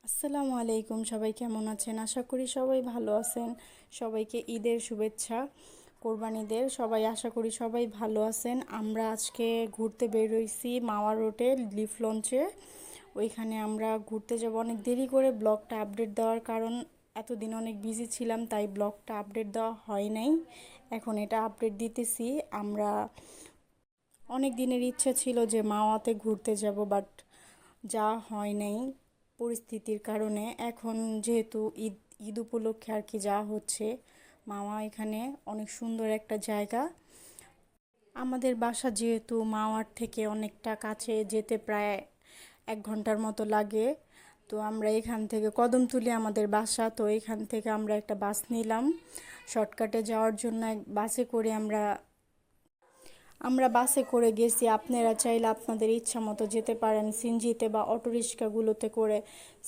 আসসালামু আলাইকুম, সবাই কেমন আছেন? আশা করি সবাই ভালো আছেন। সবাইকে ঈদের শুভেচ্ছা। কোরবানিদের সবাই আশা করি সবাই ভালো আছেন। আমরা আজকে ঘুরতে বের হইছি মাওয়া রোডে লিফ লঞ্চে। ওইখানে আমরা ঘুরতে যাব। অনেক দেরি করে ব্লগটা আপডেট দেওয়ার কারণ এতদিন অনেক বিজি ছিলাম, তাই ব্লগটা আপডেট দেওয়া হয় নাই। এখন এটা আপডেট দিতেছি। আমরা অনেক দিনের ইচ্ছা ছিল যে মাওয়াতে ঘুরতে যাব, বাট যা হয় নাই পরিস্থিতির কারণে। এখন যেহেতু ঈদ ঈদ উপলক্ষে আর কি যা হচ্ছে, মাওয়া এখানে অনেক সুন্দর একটা জায়গা। আমাদের বাসা যেহেতু মাওয়ার থেকে অনেকটা কাছে, যেতে প্রায় 1 ঘন্টার মতো লাগে। তো আমরা এখান থেকে কদমতলী আমাদের বাসা, তো এখান থেকে আমরা একটা বাস নিলাম শর্টকাটে যাওয়ার জন্য। বাসে করে আমরা বাসে করে গেছি। আপনারা চাইলে আপনাদের ইচ্ছা মতো যেতে পারেন সিনজিতে বা অটোরিক্সাগুলোতে করে।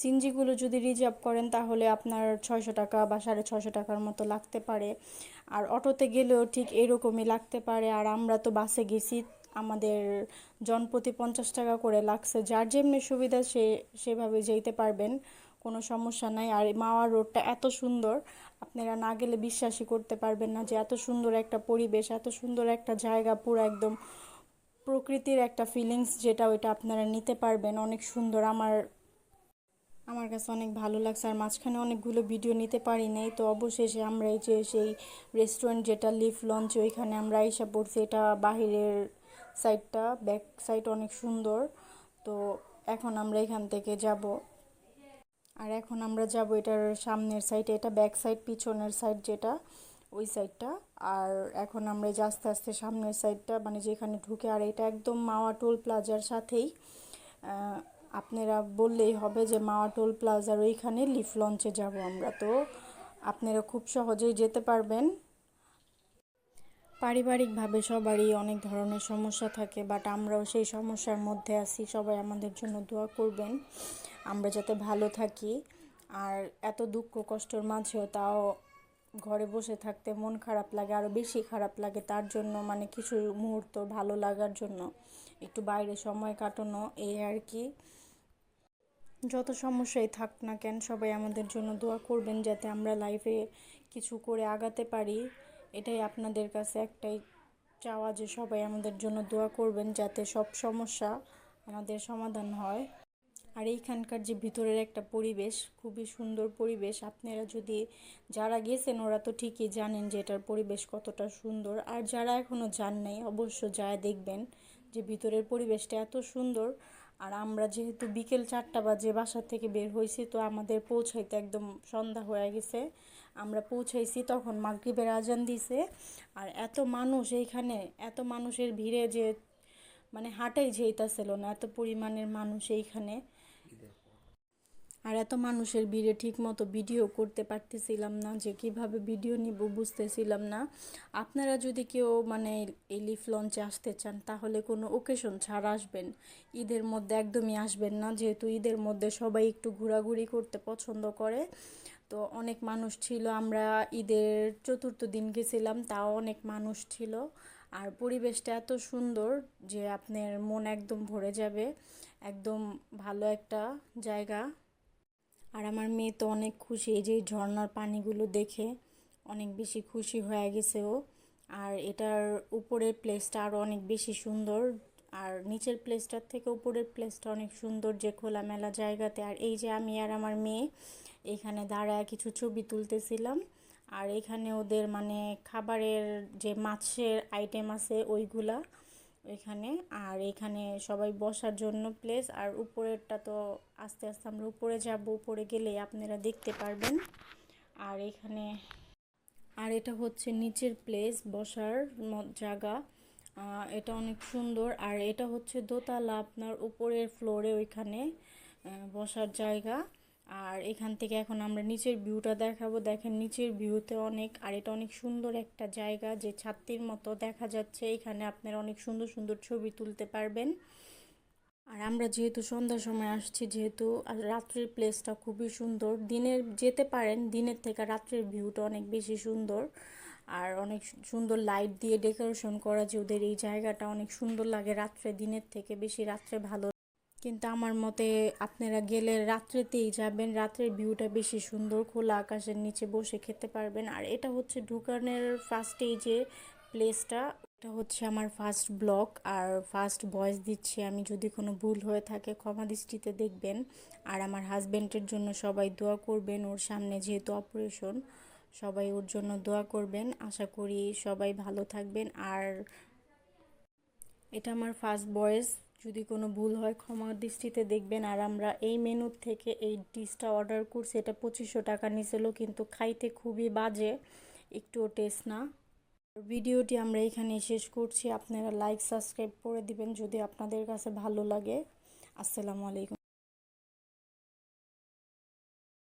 সিনজিগুলো যদি রিজার্ভ করেন তাহলে আপনার 600 টাকা বা 650 টাকার মতো লাগতে পারে, আর অটোতে গেলেও ঠিক এরকমই লাগতে পারে। আর আমরা তো বাসে গেছি, আমাদের জনপ্রতি 50 টাকা করে লাগছে। যার যেমনি সুবিধা সেভাবে যেতে পারবেন, কোনো সমস্যা নাই। আর মাওয়া রোডটা এত সুন্দর, আপনারা না গেলে বিশ্বাসই করতে পারবেন না যে এত সুন্দর একটা পরিবেশ, এত সুন্দর একটা জায়গা, পুরো একদম প্রকৃতির একটা ফিলিংস, যেটা ওইটা আপনারা নিতে পারবেন। অনেক সুন্দর। আমার কাছে অনেক ভালো লাগছে। আর মাঝখানে অনেকগুলো ভিডিও নিতে পারি নাই, তো অবশেষে আমরা এই যে সেই রেস্টুরেন্ট যেটা লিফ লঞ্চ, ওইখানে আমরা এসে পড়ছি। এটা বাহিরের সাইডটা, ব্যাক সাইড অনেক সুন্দর। তো এখন আমরা এখান থেকে যাব। আর এখন আমরা যাব এটার সামনের সাইড, এটা ব্যাক সাইড, পিছনের সাইড যেটা, ওই সাইডটা। আর এখন আমরা এই যে আস্তে আস্তে সামনের সাইডটা, মানে যেখানে ঢুকে, আর এটা একদম মাওয়া টোল প্লাজার সাথেই। আহ, আপনারা বললেই হবে যে মাওয়া টোল প্লাজার ওইখানে লিফ লঞ্চে যাব আমরা। তো আপনারা খুব সহজেই যেতে পারবেন। পারিবারিকভাবে সবারই অনেক ধরনের সমস্যা থাকে, বাট আমরাও সেই সমস্যার মধ্যে আছি। সবাই আমাদের জন্য দোয়া করবেন, আমরা যাতে ভালো থাকি। আর এত দুঃখ কষ্টের মাঝেও তাও ঘরে বসে থাকতে মন খারাপ লাগে, আরও বেশি খারাপ লাগে। তার জন্য মানে কিছু মুহূর্ত ভালো লাগার জন্য একটু বাইরে সময় কাটানো, এই আর কি। যত সমস্যাই থাক না কেন, সবাই আমাদের জন্য দোয়া করবেন যাতে আমরা লাইফে কিছু করে আগাতে পারি। এটাই আপনাদের কাছে একটাই চাওয়া যে সবাই আমাদের জন্য দোয়া করবেন যাতে সব সমস্যা আমাদের সমাধান হয়। আর এইখানকার যে ভিতরের একটা পরিবেশ, খুবই সুন্দর পরিবেশ। আপনারা যদি যারা গেছেন ওরা তো ঠিকই জানেন যে এটার পরিবেশ কতটা সুন্দর। আর যারা এখনও যান নাই অবশ্য যায় দেখবেন যে ভিতরের পরিবেশটা এত সুন্দর। আর আমরা যেহেতু বিকেল 4টা বাজে বাসা থেকে বের হয়েছি, তো আমাদের পৌঁছাইতে একদম সন্ধ্যা হয়ে গেছে। আমরা পৌঁছাইছি তখন মাগরিবের আজান দিছে। আর এত মানুষ এইখানে, এত মানুষের ভিড়ে যে মানে হাঁটাই যেইতাছিল না, এত পরিমাণের মানুষ এইখানে। আর এত মানুষের ভিড়ে ঠিক মতো ভিডিও করতে পারতেছিলাম না, যে কিভাবে ভিডিও নিব বুঝতেছিলাম না। আপনারা যদি কেউ মানে এই লিফ লঞ্চে আসতে চান তাহলে কোনো ওকেশন ছাড়া আসবেন। ঈদের মধ্যে একদমই আসবেন না, যেহেতু ঈদের মধ্যে সবাই একটু ঘোরাঘুরি করতে পছন্দ করে। তো অনেক মানুষ ছিল। আমরা ঈদের চতুর্থ দিন গেছিলাম, তাও অনেক মানুষ ছিল। আর পরিবেশটা এত সুন্দর যে আপনার মন একদম ভরে যাবে। একদম ভালো একটা জায়গা। আর আমার মেয়ে তো অনেক খুশি, এই যে এই ঝর্ণার পানিগুলো দেখে অনেক বেশি খুশি হয়ে গেছে ও। আর এটার উপরের প্লেসটা আরও অনেক বেশি সুন্দর। আর নিচের প্লেসটার থেকে উপরের প্লেসটা অনেক সুন্দর, যে খোলামেলা জায়গাতে। আর এই যে আমি আর আমার মেয়ে এখানে দাঁড়ায় কিছু ছবি তুলতেছিলাম। আর এখানে ওদের মানে খাবারের যে মাছের আইটেম আছে ওইগুলা এখানে। আর এখানে সবাই বসার জন্য প্লেস। আর উপরেরটা তো আস্তে আস্তে আমরা উপরে যাব, উপরে গেলে আপনারা দেখতে পারবেন। আর এখানে, আর এটা হচ্ছে নিচের প্লেস, বসার জায়গা। এটা অনেক সুন্দর। আর এটা হচ্ছে দোতলা, আপনার উপরের ফ্লোরে ওইখানে বসার জায়গা। আর এখান থেকে এখন আমরা নিচের ভিউটা দেখাবো। দেখেন নিচের ভিউতে অনেক, আর এটা অনেক সুন্দর একটা জায়গা, যে ছাত্রীর মতো দেখা যাচ্ছে। এখানে আপনারা অনেক সুন্দর সুন্দর ছবি তুলতে পারবেন। আর আমরা যেহেতু সন্ধ্যার সময় আসছি, যেহেতু আর রাত্রির প্লেসটা খুবই সুন্দর। দিনের যেতে পারেন, দিনের থেকে রাত্রের ভিউটা অনেক বেশি সুন্দর। আর অনেক সুন্দর লাইট দিয়ে ডেকোরেশন করা, যে ওদের এই জায়গাটা অনেক সুন্দর লাগে রাত্রে, দিনের থেকে বেশি রাত্রে ভালো। কিন্তু আমার মতে আপনারা গেলে রাত্রেতেই যাবেন, রাত্রের ভিউটা বেশি সুন্দর, খোলা আকাশের নিচে বসে খেতে পারবেন। আর এটা হচ্ছে ঢুকানের ফার্স্টেই যে প্লেসটা, এটা হচ্ছে আমার ফার্স্ট ব্লগ আর ফার্স্ট ভয়েস দিচ্ছি আমি, যদি কোনো ভুল হয়ে থাকে ক্ষমা দৃষ্টিতে দেখবেন। আর আমার হাজব্যান্ডের জন্য সবাই দোয়া করবেন, ওর সামনে যেহেতু অপারেশন, সবাই ওর জন্য দোয়া করবেন। আশা করি সবাই ভালো থাকবেন। আর এটা আমার ফার্স্ট ভয়েস, যদি কোনো ভুল হয় ক্ষমা দৃষ্টিতে দেখবেন। আর আমরা এই মেনু থেকে এই ডিশটা অর্ডার করছি, এটা 2500 টাকা নিছিল, কিন্তু খাইতে খুবই বাজে, একটুও টেস্ট না। ভিডিওটি আমরা এখানে শেষ করছি। আপনারা লাইক সাবস্ক্রাইব করে দিবেন যদি আপনাদের কাছে ভালো লাগে। আসসালামু আলাইকুম।